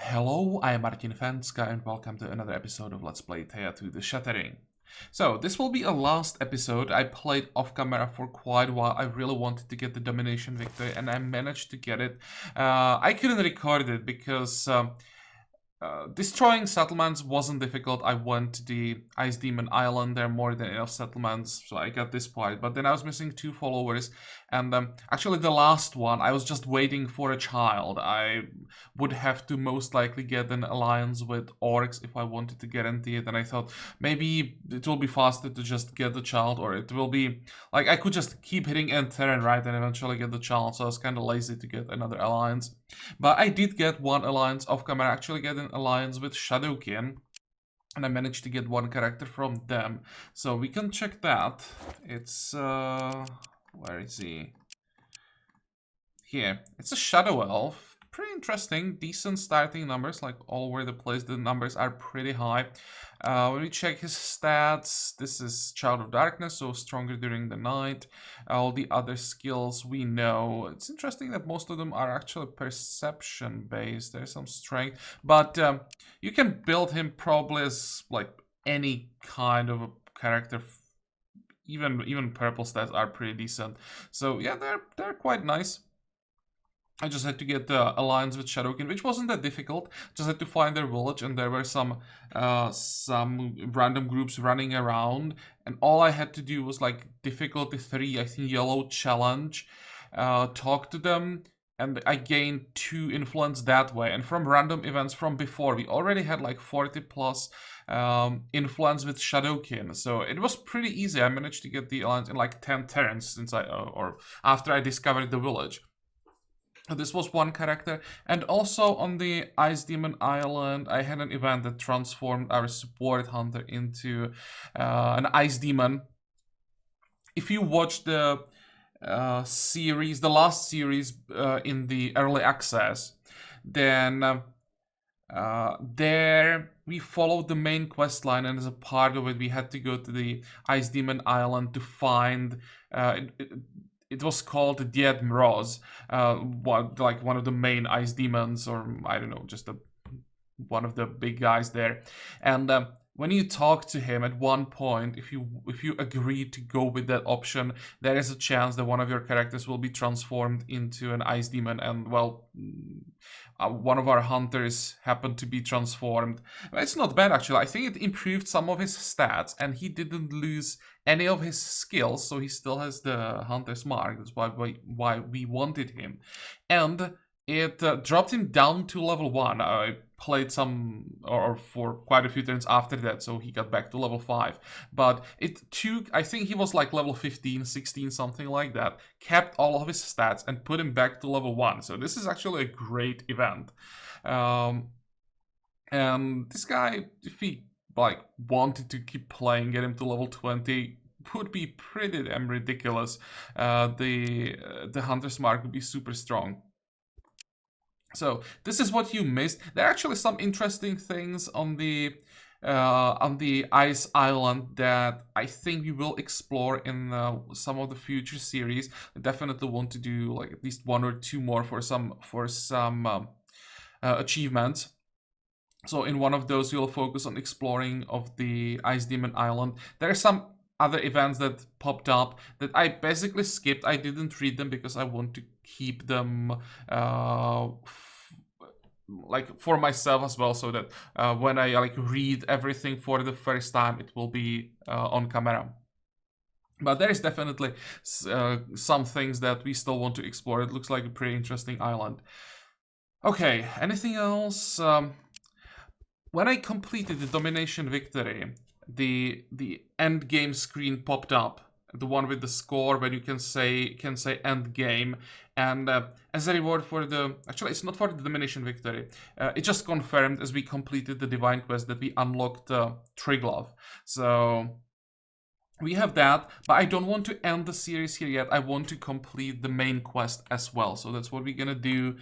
Hello, I am Martin Fencka and welcome to another episode of Let's Play Thea to the Shattering. So, this will be a last episode. I played off camera for quite a while. I really wanted to get the domination victory and I managed to get it. I couldn't record it because destroying settlements wasn't difficult. I went to the Ice Demon Island. There are more than enough settlements, so I got this part. But then I was missing 2 followers, and actually the last one, I was just waiting for a child. I would have to most likely get an alliance with orcs if I wanted to guarantee it, and I thought maybe it will be faster to just get the child, or it will be, like, I could just keep hitting enter and right and eventually get the child, so I was kind of lazy to get another alliance. But I did get one alliance off camera, actually get an alliance with Shattering, and I managed to get one character from them. So we can check that. It's, where is he? Here. It's a Shadow Elf. Pretty interesting, decent starting numbers, like all over the place. The numbers are pretty high. When we check his stats, this is Child of Darkness, so stronger during the night. All the other skills we know. It's interesting that most of them are actually perception based. There's some strength, but you can build him probably as like any kind of a character. Even purple stats are pretty decent. So yeah, they're quite nice. I just had to get the alliance with Shadowkin, which wasn't that difficult. Just had to find their village, and there were some random groups running around, and all I had to do was like difficulty 3, I think yellow challenge, talk to them, and I gained 2 influence that way. And from random events from before, we already had like 40 plus influence with Shadowkin, so it was pretty easy. I managed to get the alliance in like 10 turns since or after I discovered the village. This was one character, and also on the Ice Demon Island, I had an event that transformed our support hunter into an Ice Demon. If you watch the series, the last series in the early access, then there we followed the main quest line, and as a part of it, we had to go to the Ice Demon Island to find. It was called Diet Mroz, like one of the main ice demons, or I don't know, just one of the big guys there. And when you talk to him at one point, if you agree to go with that option, there is a chance that one of your characters will be transformed into an ice demon. And well, one of our hunters happened to be transformed. It's not bad actually. I think it improved some of his stats, and he didn't lose any of his skills, so he still has the hunter's mark. That's why we wanted him. And it dropped him down to level 1. I played some, or for quite a few turns after that, so he got back to level 5. But it took, I think he was like level 15, 16, something like that, kept all of his stats and put him back to level 1. So this is actually a great event. And this guy, if he like wanted to keep playing, get him to level 20, would be pretty damn ridiculous. The hunter's mark would be super strong. So this is what you missed. There are actually some interesting things on the Ice Island that I think we will explore in some of the future series. I definitely want to do like at least 1 or 2 more for some achievements. So in one of those, we'll focus on exploring of the Ice Demon Island. There are some other events that popped up that I basically skipped. I didn't read them because I want to keep them like for myself as well, so that when I like read everything for the first time, it will be on camera. But there is definitely some things that we still want to explore. It looks like a pretty interesting island. Okay, anything else? When I completed the domination victory, the end game screen popped up, the one with the score where you can say end game, and as a reward for the, actually it's not for the domination victory, it just confirmed as we completed the divine quest that we unlocked Triglove. So we have that, but I don't want to end the series here yet. I want to complete the main quest as well, so that's what we're gonna do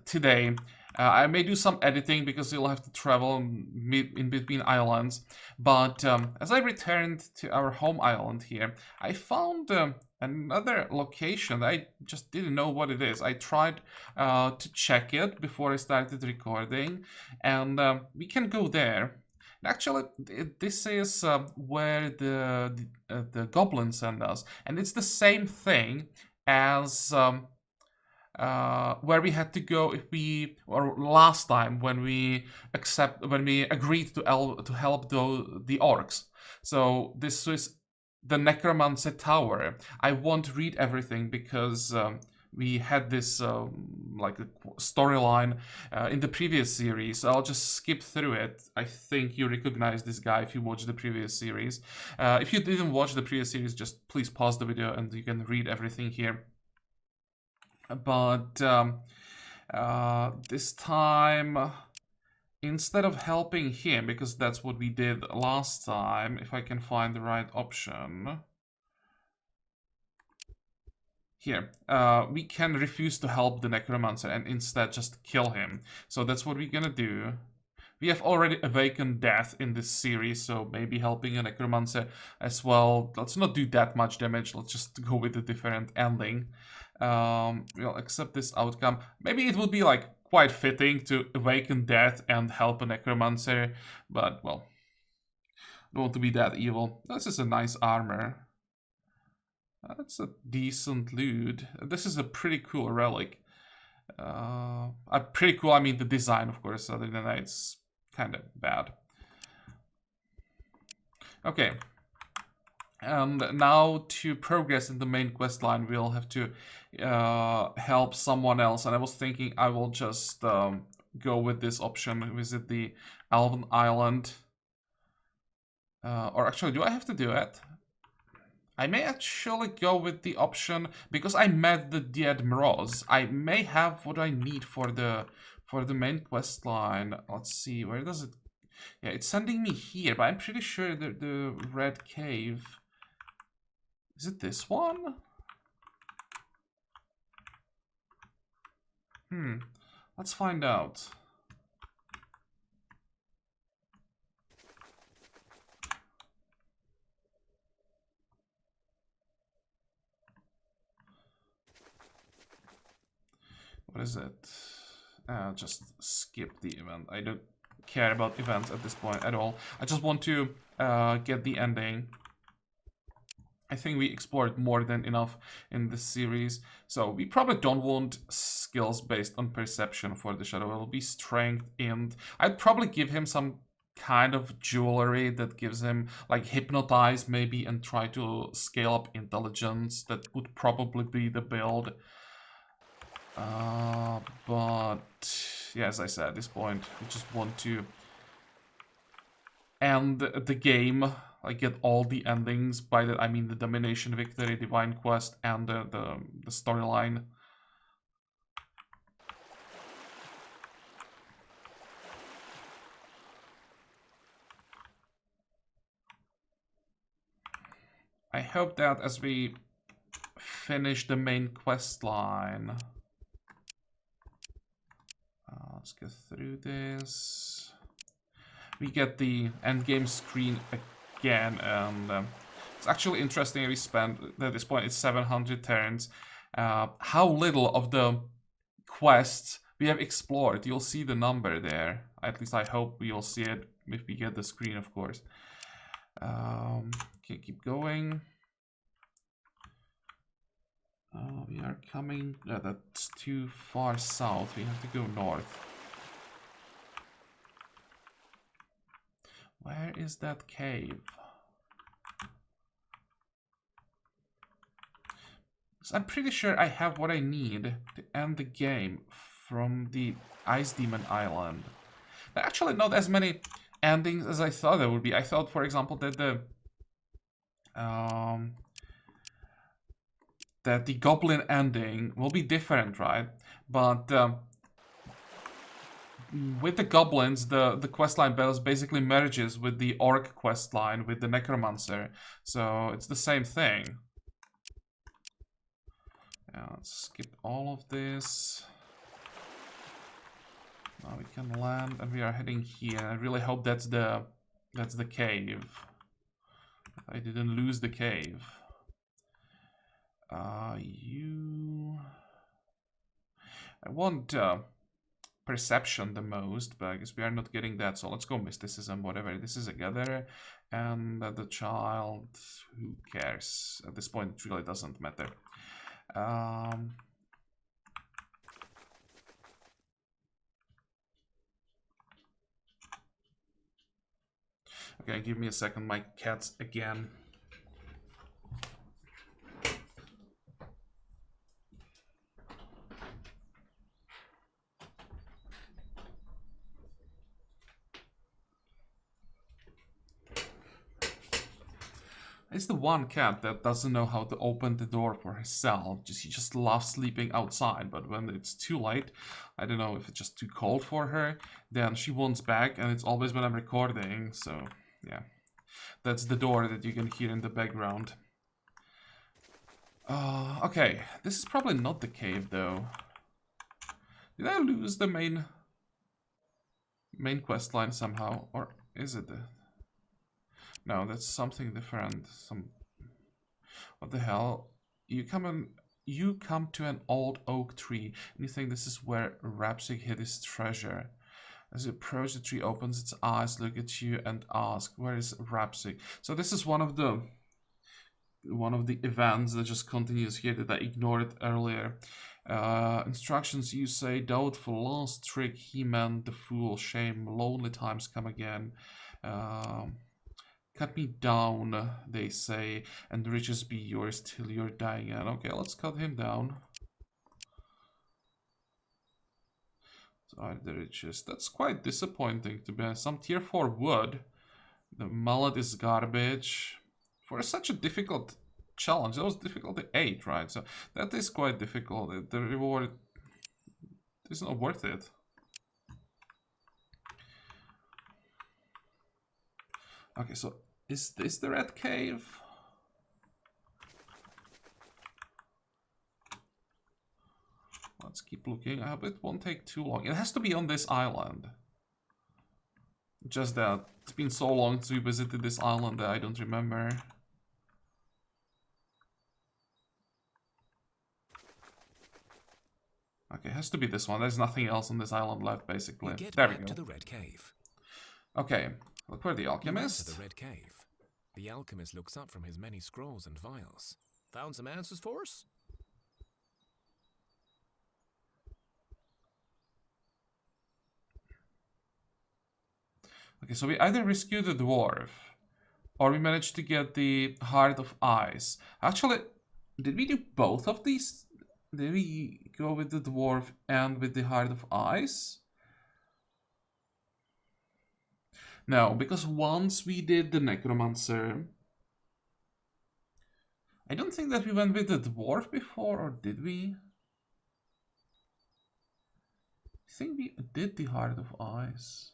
today. I may do some editing because you'll have to travel in between islands. But as I returned to our home island here, I found another location that I just didn't know what it is. I tried to check it before I started recording, and we can go there. Actually, this is where the goblins send us, and it's the same thing as where we had to go if we, or last time when we agreed to help the orcs. So this is the Necromancer Tower. I won't read everything because we had this like storyline in the previous series. I'll just skip through it. I think you recognize this guy if you watched the previous series. If you didn't watch the previous series, just please pause the video and you can read everything here. But this time, instead of helping him, because that's what we did last time, if I can find the right option. Here, we can refuse to help the Necromancer and instead just kill him. So that's what we're gonna do. We have already awakened death in this series, so maybe helping a Necromancer as well. Let's not do that much damage, let's just go with a different ending. We'll accept this outcome. Maybe it would be like quite fitting to awaken death and help a Necromancer, but well, don't want to be that evil. This is a nice armor. That's a decent loot. This is a pretty cool relic. Pretty cool, I mean the design, of course, other than that it's kind of bad. Okay. And now to progress in the main quest line, we'll have to help someone else. And I was thinking I will just go with this option, visit the Elven Island. Or actually, do I have to do it? I may actually go with the option, because I met the Dead Mroz. I may have what I need for the main quest line. Let's see, where does it... Yeah, it's sending me here, but I'm pretty sure the Red Cave... Is it this one? Let's find out. What is it? Just skip the event. I don't care about events at this point at all. I just want to get the ending. I think we explored more than enough in this series. So we probably don't want skills based on perception for the shadow. It will be strength, and I'd probably give him some kind of jewelry that gives him like hypnotize maybe and try to scale up intelligence. That would probably be the build. But yeah, as I said, at this point, we just want to end the game, like get all the endings. By that I mean the domination, victory, divine quest, and the storyline. I hope that as we finish the main quest line, let's get through this. We get the endgame screen again, and it's actually interesting. We spent at this point it's 700 turns. How little of the quests we have explored. You'll see the number there. At least I hope we'll see it if we get the screen, of course. Okay, keep going. We are coming... that's too far south. We have to go north. Where is that cave? So I'm pretty sure I have what I need to end the game from the Ice Demon Island. There are actually not as many endings as I thought there would be. I thought, for example, that the goblin ending will be different, right? But with the goblins, the questline battles basically merges with the orc questline with the necromancer, so it's the same thing. Yeah, let's skip all of this. Now we can land, and we are heading here. I really hope that's the cave. I didn't lose the cave. You... I want perception the most, but I guess we are not getting that, so let's go mysticism, whatever. This is a gather, and the child, who cares? At this point, it really doesn't matter. Okay, give me a second, my cat's again. It's the one cat that doesn't know how to open the door for herself. She just loves sleeping outside, but when it's too late, I don't know if it's just too cold for her, then she wants back, and it's always when I'm recording, so yeah. That's the door that you can hear in the background. Okay, this is probably not the cave, though. Did I lose the main quest line somehow, or is it the... No, that's something different. What the hell? You come to an old oak tree, and you think this is where Rapsig hid his treasure. As you approach, the tree opens its eyes, look at you, and ask, "Where is Rapsig?" So this is one of the events that just continues here that I ignored earlier. Instructions, you say, doubtful, last trick, he meant the fool, shame, lonely times come again. Cut me down, they say, and riches be yours till you're dying. And okay, let's cut him down. The riches. That's quite disappointing, to be honest. Some tier 4 wood. The mallet is garbage. For such a difficult challenge, that was difficulty 8, right? So that is quite difficult. The reward is not worth it. Okay, so is this the red cave? Let's keep looking. I hope it won't take too long. It has to be on this island. Just that it's been so long since we visited this island that I don't remember. Okay, it has to be this one. There's nothing else on this island left, basically. There we go. To the red cave. Okay, look for the alchemist. To the red cave. The alchemist looks up from his many scrolls and vials. Found some answers for us? Okay, so we either rescue the dwarf, or we managed to get the Heart of Ice. Actually, did we do both of these? Did we go with the dwarf and with the Heart of Ice? No, because once we did the necromancer. I don't think that we went with the dwarf before, or did we? I think we did the Heart of Ice.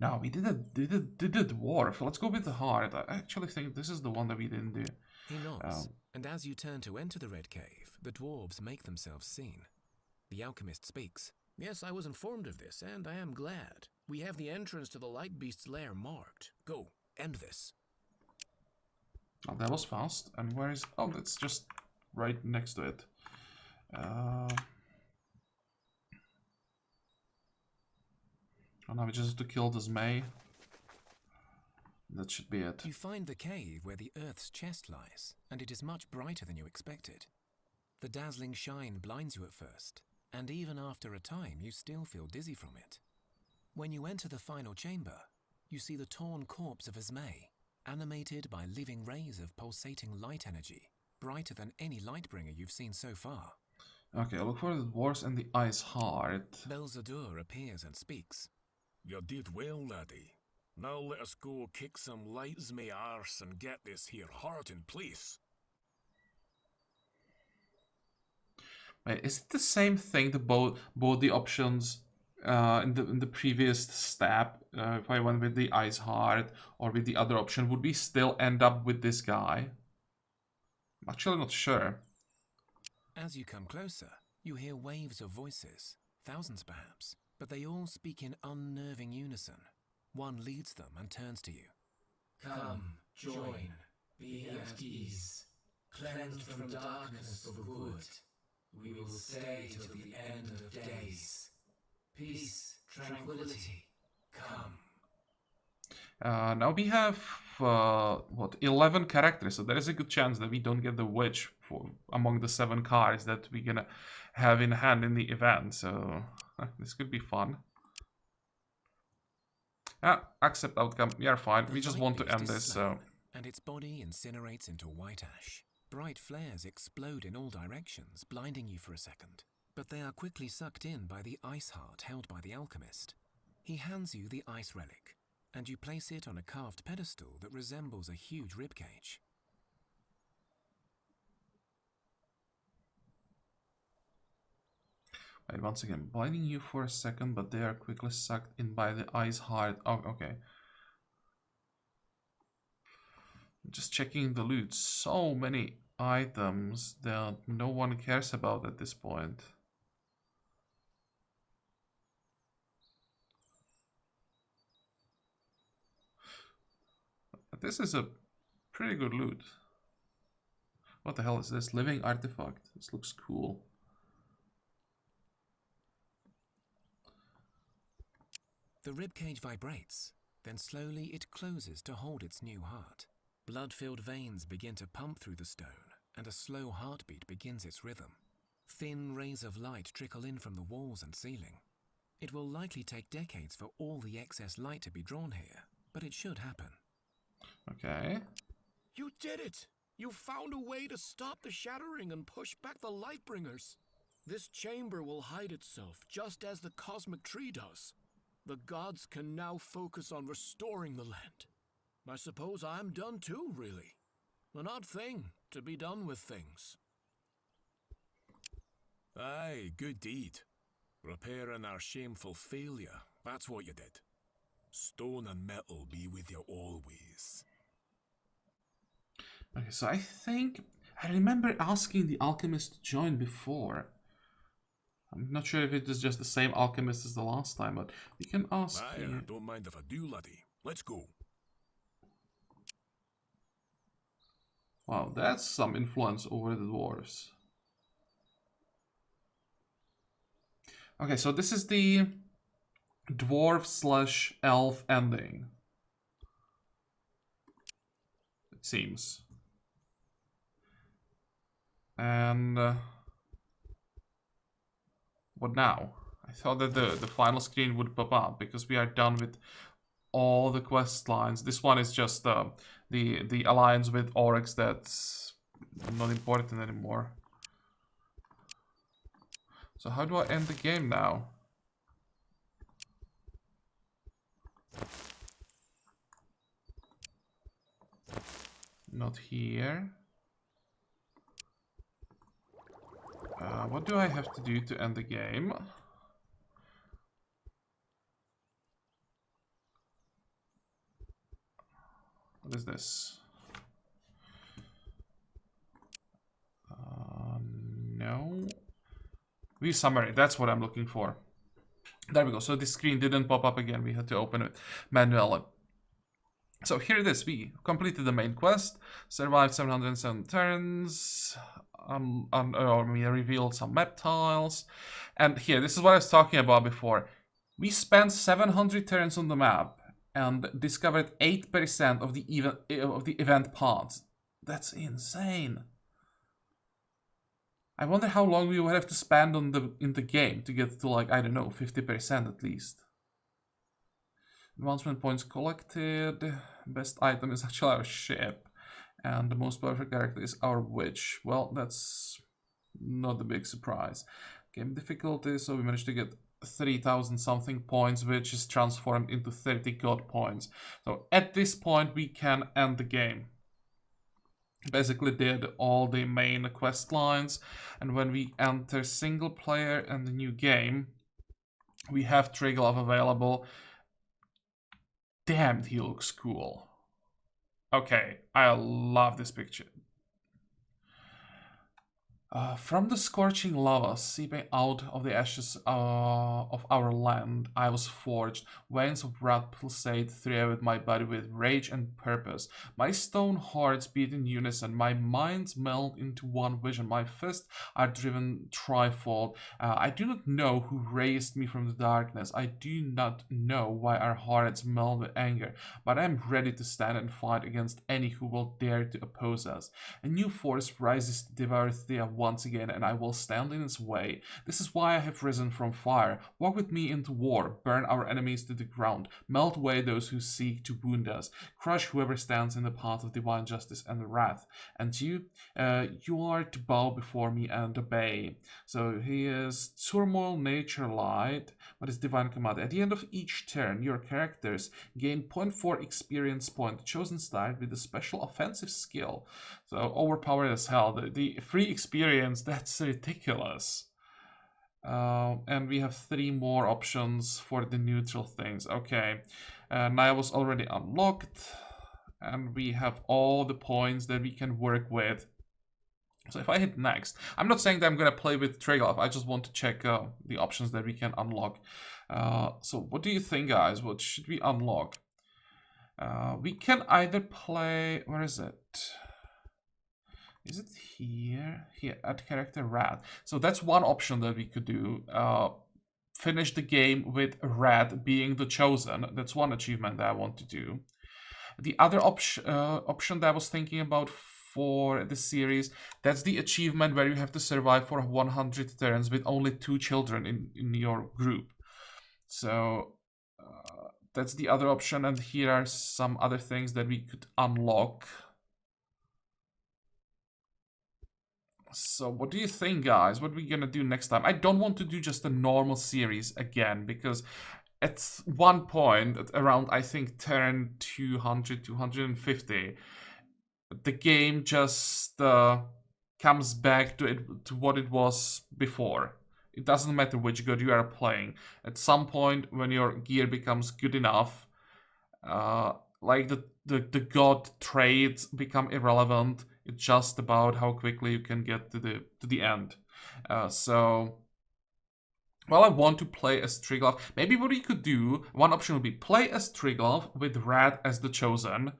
No, we did the dwarf. Let's go with the heart. I actually think this is the one that we didn't do. He nods, and as you turn to enter the red cave, the dwarves make themselves seen. The alchemist speaks. Yes, I was informed of this, and I am glad. We have the entrance to the light beast's lair marked. Go, end this. Oh, that was fast. And where is... Oh, that's just right next to it. Oh, now we just have to kill this May. That should be it. You find the cave where the Earth's chest lies, and it is much brighter than you expected. The dazzling shine blinds you at first, and even after a time you still feel dizzy from it. When you enter the final chamber, you see the torn corpse of Esme, animated by living rays of pulsating light energy, brighter than any Lightbringer you've seen so far. Okay, look for the dwarves and the ice heart. Belzedur appears and speaks. You did well, laddie. Now let us go kick some lights me arse and get this here heart in place. Wait, is it the same thing? Both the options in the previous step, if I went with the ice heart or with the other option, would we still end up with this guy? I'm actually not sure. As you come closer, you hear waves of voices. thousands perhaps, but they all speak in unnerving unison. One leads them and turns to you. Come, join, be at ease. Cleansed from darkness for good, we will stay till the end of days. Peace, tranquility, come. Now we have, what, 11 characters, so there is a good chance that we don't get the witch among the 7 cards that we're gonna have in hand in the event, so this could be fun. Accept outcome, we are fine, we just want to end this, so... And its body incinerates into white ash. Bright flares explode in all directions, blinding you for a second. But they are quickly sucked in by the ice heart held by the alchemist. He hands you the ice relic, and you place it on a carved pedestal that resembles a huge ribcage. Wait, once again, blinding you for a second, but they are quickly sucked in by the ice heart. Oh, okay. Just checking the loot. So many items that no one cares about at this point. But this is a pretty good loot. What the hell is this? Living artifact. This looks cool. The ribcage vibrates, then slowly it closes to hold its new heart. Blood-filled veins begin to pump through the stone, and a slow heartbeat begins its rhythm. Thin rays of light trickle in from the walls and ceiling. It will likely take decades for all the excess light to be drawn here, but it should happen. Okay. You did it! You found a way to stop the Shattering and push back the Lightbringers. This chamber will hide itself, just as the cosmic tree does. The gods can now focus on restoring the land. I suppose I'm done too, really. An odd thing, to be done with things. Aye, good deed. Repairing our shameful failure, that's what you did. Stone and metal be with you always. Okay, so I think... I remember asking the alchemist to join before. I'm not sure if it is just the same alchemist as the last time, but we can ask... Aye, I don't mind if I do, laddie. Let's go. Wow, that's some influence over the dwarves. Okay, so this is the dwarf/elf ending. It seems. And... what now? I thought that the final screen would pop up because we are done with all the quest lines. This one is just the alliance with Oryx that's not important anymore. So how do I end the game now? Not here. What do I have to do to end the game? What is this? No. View summary, that's what I'm looking for. There we go. So this screen didn't pop up again. We had to open it manually. So here it is. We completed the main quest, survived 707 turns, we revealed some map tiles, and here, this is what I was talking about before. We spent 700 turns on the map and discovered 8% of the event paths. That's insane. I wonder how long we would have to spend on in the game to get to, like, I don't know, 50% at least. Advancement points collected. Best item is actually our ship. And the most powerful character is our witch. Well, that's not a big surprise. Game difficulty, so we managed to get 3,000 something points, which is transformed into 30 god points. So at this point we can end the game. Basically did all the main quest lines, and when we enter single player and the new game, we have Triglav available. Damn, he looks cool. Okay, I love this picture. From the scorching lava seeping out of the ashes of our land, I was forged. Veins of wrath pulsate throughout my body with rage and purpose. My stone hearts beat in unison. My minds melt into one vision. My fists are driven trifold. I do not know who raised me from the darkness. I do not know why our hearts melt with anger. But I am ready to stand and fight against any who will dare to oppose us. A new force rises to devour Thea once again, and I will stand in its way. This is why I have risen from fire. Walk with me into war, burn our enemies to the ground, melt away those who seek to wound us, crush whoever stands in the path of divine justice and wrath. And you are to bow before me and obey. So he is turmoil, nature, light, but his divine command. At the end of each turn, your characters gain 0.4 experience point, chosen start with a special offensive skill. So overpowered as hell. The free experience, that's ridiculous. And we have 3 more options for the neutral things. Okay, Nyia was already unlocked, and we have all the points that we can work with. So if I hit next, I'm not saying that I'm gonna play with Triglav, I just want to check the options that we can unlock. So what do you think, guys? What should we unlock? We can either play, where is it? Is it here? Here, add character Rat. So that's one option that we could do. Finish the game with Rat being the chosen. That's one achievement that I want to do. The other option that I was thinking about for the series, that's the achievement where you have to survive for 100 turns with only 2 children in your group. So that's the other option, and here are some other things that we could unlock. So what do you think, guys? What are we gonna do next time? I don't want to do just a normal series again, because at one point, at around, I think, turn 200, 250, the game just comes back to what it was before. It doesn't matter which god you are playing. At some point, when your gear becomes good enough, like the god traits become irrelevant. It's just about how quickly you can get to the end. So, well, I want to play as Triglav. Maybe what we could do, one option would be play as Triglav with Rat as the chosen.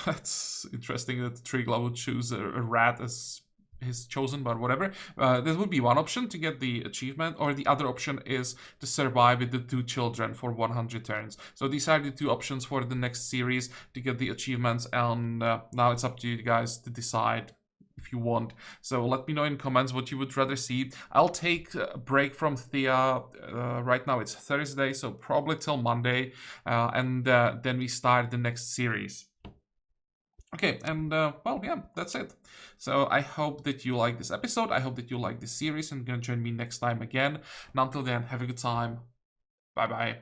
That's interesting that Triglav would choose a rat as his chosen, but whatever. This would be one option to get the achievement, or the other option is to survive with the 2 children for 100 turns. So these are the 2 options for the next series to get the achievements, and now it's up to you guys to decide if you want. So let me know in comments what you would rather see. I'll take a break from Thea. Right now it's Thursday, so probably till Monday, and then we start the next series. Okay, and well, yeah, that's it. So I hope that you like this episode. I hope that you like this series and gonna join me next time again. And until then, have a good time. Bye bye.